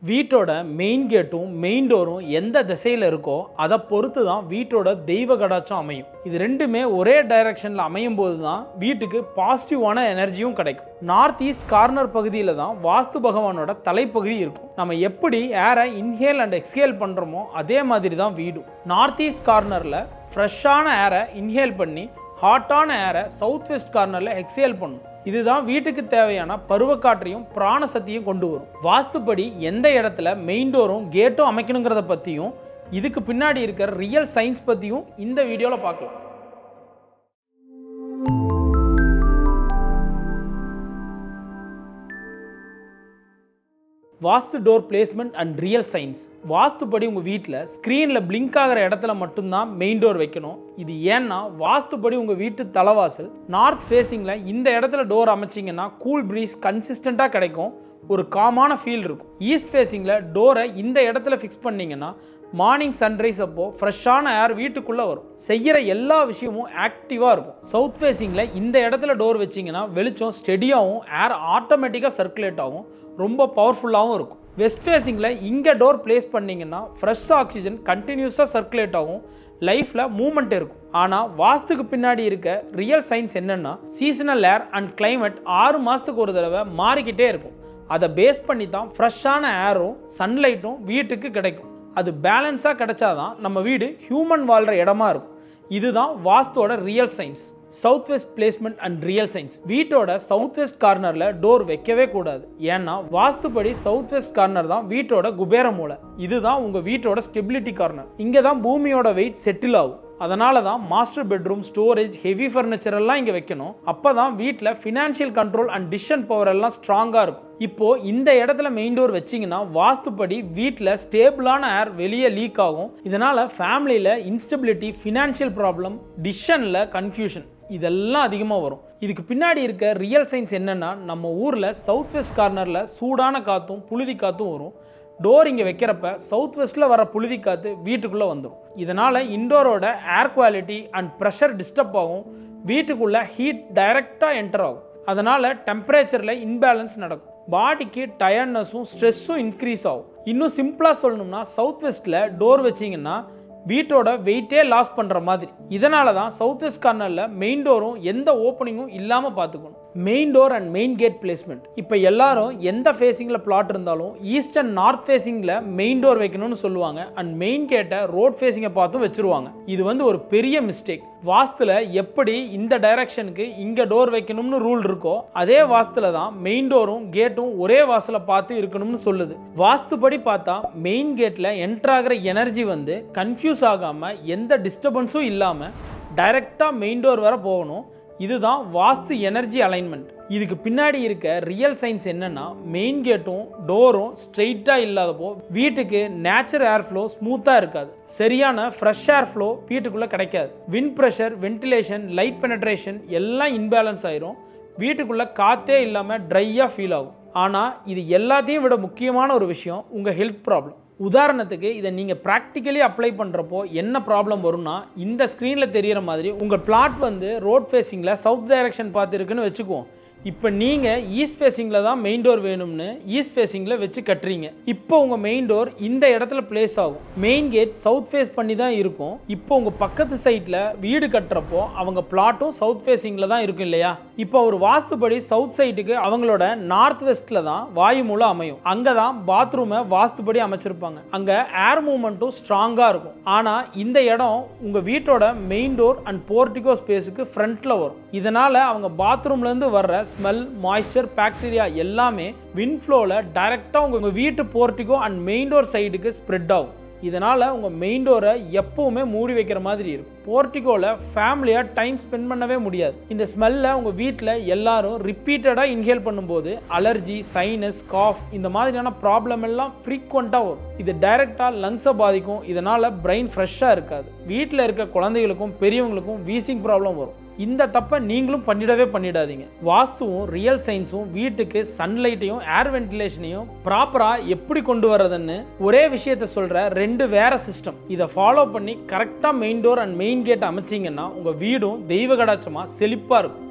வீட்டோட மெயின் கேட்டும் மெயின் டோரும் எந்த திசையில் இருக்கோ அதை பொறுத்து தான் வீட்டோட தெய்வ கடாட்சம் அமையும். இது ரெண்டுமே ஒரே டைரக்ஷனில் அமையும் போது தான் வீட்டுக்கு பாசிட்டிவான எனர்ஜியும் கிடைக்கும். நார்த் ஈஸ்ட் கார்னர் பகுதியில் தான் வாஸ்து பகவானோட தலைப்பகுதி இருக்கும். நம்ம எப்படி ஏரை இன்ஹேல் அண்ட் எக்ஸ்ஹேல் பண்ணுறோமோ அதே மாதிரி தான் வீடும். நார்த் ஈஸ்ட் கார்னரில் ஃப்ரெஷ்ஷான ஏரை இன்ஹேல் பண்ணி ஹாட்டான ஏரை சவுத் வெஸ்ட் கார்னரில் எக்ஸ்ஹேல் பண்ணும். இதுதான் வீட்டுக்கு தேவையான பருவக்காற்றையும் பிராண சக்தியும் கொண்டு வரும். வாஸ்துப்படி எந்த இடத்துல மெயின் டோரும் கேட்டும் அமைக்கணுங்கிறத பற்றியும் இதுக்கு பின்னாடி இருக்கிற ரியல் சயின்ஸ் பற்றியும் இந்த வீடியோவில் பார்க்கலாம். Vastu door placement and real science. வாஸ்துப்படி உங்கள் வீட்டில் ஸ்க்ரீனில் பிளிங்க் ஆகிற இடத்துல மட்டும்தான் மெயின் டோர் வைக்கணும். இது ஏன்னா வாஸ்துப்படி உங்கள் வீட்டு தலைவாசல் நார்த் ஃபேஸிங்கில் இந்த இடத்துல டோர் அமைச்சிங்கன்னா கூல் ப்ரீஸ் கன்சிஸ்டண்ட்டாக கிடைக்கும், ஒரு காமான ஃபீல் இருக்கும். ஈஸ்ட் ஃபேஸிங்கில் டோரை இந்த இடத்துல ஃபிக்ஸ் பண்ணிங்கன்னா மார்னிங் சன்ரைஸ் அப்போது ஃப்ரெஷ்ஷான ஏர் வீட்டுக்குள்ளே வரும். செய்கிற எல்லா விஷயமும் ஆக்டிவாக இருக்கும். சவுத் ஃபேஸிங்கில் இந்த இடத்துல டோர் வச்சிங்கன்னா வெளிச்சம் ஸ்டெடியாகவும் ஏர் ஆட்டோமேட்டிக்காக சர்க்குலேட் ஆகும், ரொம்ப பவர்ஃபுல்லாகவும் இருக்கும். வெஸ்ட் ஃபேஸிங்கில் இங்கே டோர் பிளேஸ் பண்ணிங்கன்னா ஃப்ரெஷ் ஆக்சிஜன் கண்டினியூஸாக சர்க்குலேட் ஆகும், லைஃப்பில் மூமெண்ட் இருக்கும். ஆனால் வாஸ்துக்கு பின்னாடி இருக்க ரியல் சயின்ஸ் என்னென்னா சீசனல் ஏர் அண்ட் கிளைமேட் 6 மாதத்துக்கு ஒரு தடவை மாறிக்கிட்டே இருக்கும். அதை பேஸ் பண்ணி தான் ஃப்ரெஷ்ஷான ஏரும் சன்லைட்டும் வீட்டுக்கு கிடைக்கும். அது பேலன்ஸாக கிடைச்சாதான் நம்ம வீடு ஹியூமன் வாழ்கிற இடமா இருக்கும். இதுதான் வாஸ்துவோட real science. South west placement and real science. வீட்டோட சவுத் வெஸ்ட் கார்னரில் டோர் வைக்கவே கூடாது. ஏன்னா வாஸ்துப்படி சவுத் வெஸ்ட் கார்னர் தான் வீட்டோட குபேர மூலை. இதுதான் உங்கள் வீட்டோட ஸ்டெபிலிட்டி கார்னர். இங்கே தான் பூமியோட வெயிட் செட்டில் ஆகும். அதனால தான் master bedroom, storage, heavy furniture எல்லாம் இங்கே வைக்கணும். அப்போ தான் வீட்டில் financial control and decision power எல்லாம் ஸ்ட்ராங்காக இருக்கும். இப்போது இந்த இடத்துல மெயின் டோர் வச்சிங்கன்னா வாஸ்துப்படி வீட்டில் ஸ்டேபிளான ஏர் வெளியே லீக் ஆகும். இதனால் ஃபேமிலியில் இன்ஸ்டபிலிட்டி, ஃபினான்ஷியல் ப்ராப்ளம், டிசிஷனில் கன்ஃபியூஷன் இதெல்லாம் அதிகமாக வரும். இதுக்கு பின்னாடி இருக்க ரியல் சயின்ஸ் என்னென்னா நம்ம ஊரில் சவுத் வெஸ்ட் கார்னரில் சூடான காற்றும் புழுதி காற்றும் வரும். டோர் இங்கே வைக்கிறப்ப சவுத் வெஸ்ட்டில் வர புழுதி காற்று வீட்டுக்குள்ளே வந்துடும். இதனால் இன்டோரோட air quality and pressure disturb ஆகும், வீட்டுக்குள்ளே ஹீட் டைரெக்டாக என்டர் ஆகும். அதனால் டெம்பரேச்சரில் இன்பேலன்ஸ் நடக்கும், பாடிக்கு டயர்ட்னஸும் ஸ்ட்ரெஸ்ஸும் இன்க்ரீஸ் ஆகும். இன்னும் சிம்பிளாக சொல்லணும்னா சவுத் வெஸ்ட்டில் டோர் வச்சிங்கன்னா வீட்டோட வெயிட்டே லாஸ் பண்ணுற மாதிரி. இதனால தான் சவுத் வெஸ்ட் கார்னரில் மெயின் டோரும் எந்த ஓப்பனிங்கும் இல்லாமல் பார்த்துக்கணும். Main door and main gate placement. இப்போ எல்லாரும் எந்த ஃபேஸிங்கில் பிளாட் இருந்தாலும் ஈஸ்ட் அண்ட் நார்த் ஃபேஸிங்கில் மெயின் டோர் வைக்கணும்னு சொல்லுவாங்க. அண்ட் மெயின் கேட்டை ரோட் ஃபேஸிங்கை பார்த்தும் வச்சுருவாங்க. இது ஒரு பெரிய மிஸ்டேக். வாஸ்துல எப்படி இந்த டைரக்ஷனுக்கு இங்கே டோர் வைக்கணும்னு ரூல் இருக்கோ அதே வாஸ்துல தான் மெயின் டோரும் கேட்டும் ஒரே வாசலை பார்த்து இருக்கணும்னு சொல்லுது. வாஸ்துபடி பார்த்தா மெயின் கேட்டில் என்டர் ஆகிற எனர்ஜி கன்ஃபியூஸ் ஆகாமல் எந்த டிஸ்டர்பன்ஸும் இல்லாமல் டைரெக்டாக மெயின் டோர் வர போகணும். இதுதான் வாஸ்து எனர்ஜி அலைன்மெண்ட். இதுக்கு பின்னாடி இருக்க ரியல் சயின்ஸ் என்னன்னா மெயின் கேட்டும் டோரும் ஸ்ட்ரெயிட்டாக இல்லாதப்போ வீட்டுக்கு நேச்சுரல் ஏர் ஃப்ளோ ஸ்மூத்தாக இருக்காது, சரியான ஃப்ரெஷ் ஏர் ஃப்ளோ வீட்டுக்குள்ளே கிடைக்காது. Wind pressure, ventilation, light penetration எல்லாம் இன்பேலன்ஸ் ஆயிரும், வீட்டுக்குள்ளே காற்றே இல்லாமல் ட்ரையாக ஃபீல் ஆகும். ஆனால் இது எல்லாத்தையும் விட முக்கியமான ஒரு விஷயம் உங்கள் ஹெல்த் ப்ராப்ளம். உதாரணத்துக்கு இதை நீங்கள் ப்ராக்டிக்கலி அப்ளை பண்ணுறப்போ என்ன ப்ராப்ளம் வரும்னா இந்த ஸ்க்ரீனில் தெரிகிற மாதிரி உங்கள் பிளாட் ரோட் ஃபேஸிங்கில் சவுத் டைரக்ஷன் பார்த்துருக்குன்னு வச்சுக்குவோம். இப்போ நீங்கள் ஈஸ்ட் ஃபேஸிங்கில் தான் மெயின் டோர் வேணும்னு ஈஸ்ட் ஃபேஸிங்கில் வச்சு கட்டுறீங்க. இப்போ உங்கள் மெயின் டோர் இந்த இடத்துல பிளேஸ் ஆகும். மெயின் கேட் சவுத் ஃபேஸ் பண்ணி தான் இருக்கும். இப்போ உங்கள் பக்கத்து சைட்டில் வீடு கட்டுறப்போ அவங்க பிளாட்டும் சவுத் ஃபேஸிங்கில் தான் இருக்கும் இல்லையா? இப்போ ஒரு வாஸ்துபடி சவுத் சைட்டுக்கு அவங்களோட நார்த் வெஸ்ட்டில் தான் வாயு மூலம் அமையும். அங்கே தான் பாத்ரூமை வாஸ்துபடி அமைச்சிருப்பாங்க. அங்கே ஏர் மூவ்மெண்ட்டும் ஸ்ட்ராங்காக இருக்கும். ஆனால் இந்த இடம் உங்கள் வீட்டோட மெயின் டோர் அண்ட் போர்ட்டிகோ ஸ்பேஸுக்கு ஃப்ரண்ட்டில் வரும். இதனால் அவங்க பாத்ரூம்லேருந்து வர்ற ஸ்மெல், மாய்ஸ்சர், பாக்டீரியா எல்லாமே விண்ட் ஃப்ளோவில் டைரெக்டாக உங்கள் வீட்டு போர்ட்டிகோ அண்ட் மெயின் டோர் சைடுக்கு ஸ்ப்ரெட் ஆகும். இதனால் உங்கள் மெயின் டோரை எப்போவுமே மூடி வைக்கிற மாதிரி இருக்கும். போர்ட்டிகோவில் ஃபேமிலியாக டைம் ஸ்பெண்ட் பண்ணவே முடியாது. இந்த ஸ்மெல்லை உங்கள் வீட்டில் எல்லாரும் ரிப்பீட்டடாக இன்ஹேல் பண்ணும்போது அலர்ஜி, சைனஸ், காஃப் இந்த மாதிரியான ப்ராப்ளம் எல்லாம் ஃப்ரீக்வெண்ட்டாக வரும். இது டைரெக்டாக லங்ஸை பாதிக்கும். இதனால் பிரெயின் ஃப்ரெஷ்ஷாக இருக்காது. வீட்டில் இருக்க குழந்தைகளுக்கும் பெரியவங்களுக்கும் வீசிங் ப்ராப்ளம் வரும். இந்த தப்பை நீங்களும் பண்ணிடாதீங்க. வாஸ்துவும் ரியல் சயின்ஸும் வீட்டுக்கு சன்லைட்டையும் ஏர் வென்டிலேஷனையும் ப்ராப்பராக எப்படி கொண்டு வர்றதுன்னு ஒரே விஷயத்தை சொல்கிற 2 வேற சிஸ்டம். இதை ஃபாலோ பண்ணி கரெக்டாக main door and main gate அமைச்சிங்கன்னா உங்கள் வீடும் தெய்வ கடாட்சமாக செழிப்பாக இருக்கும்.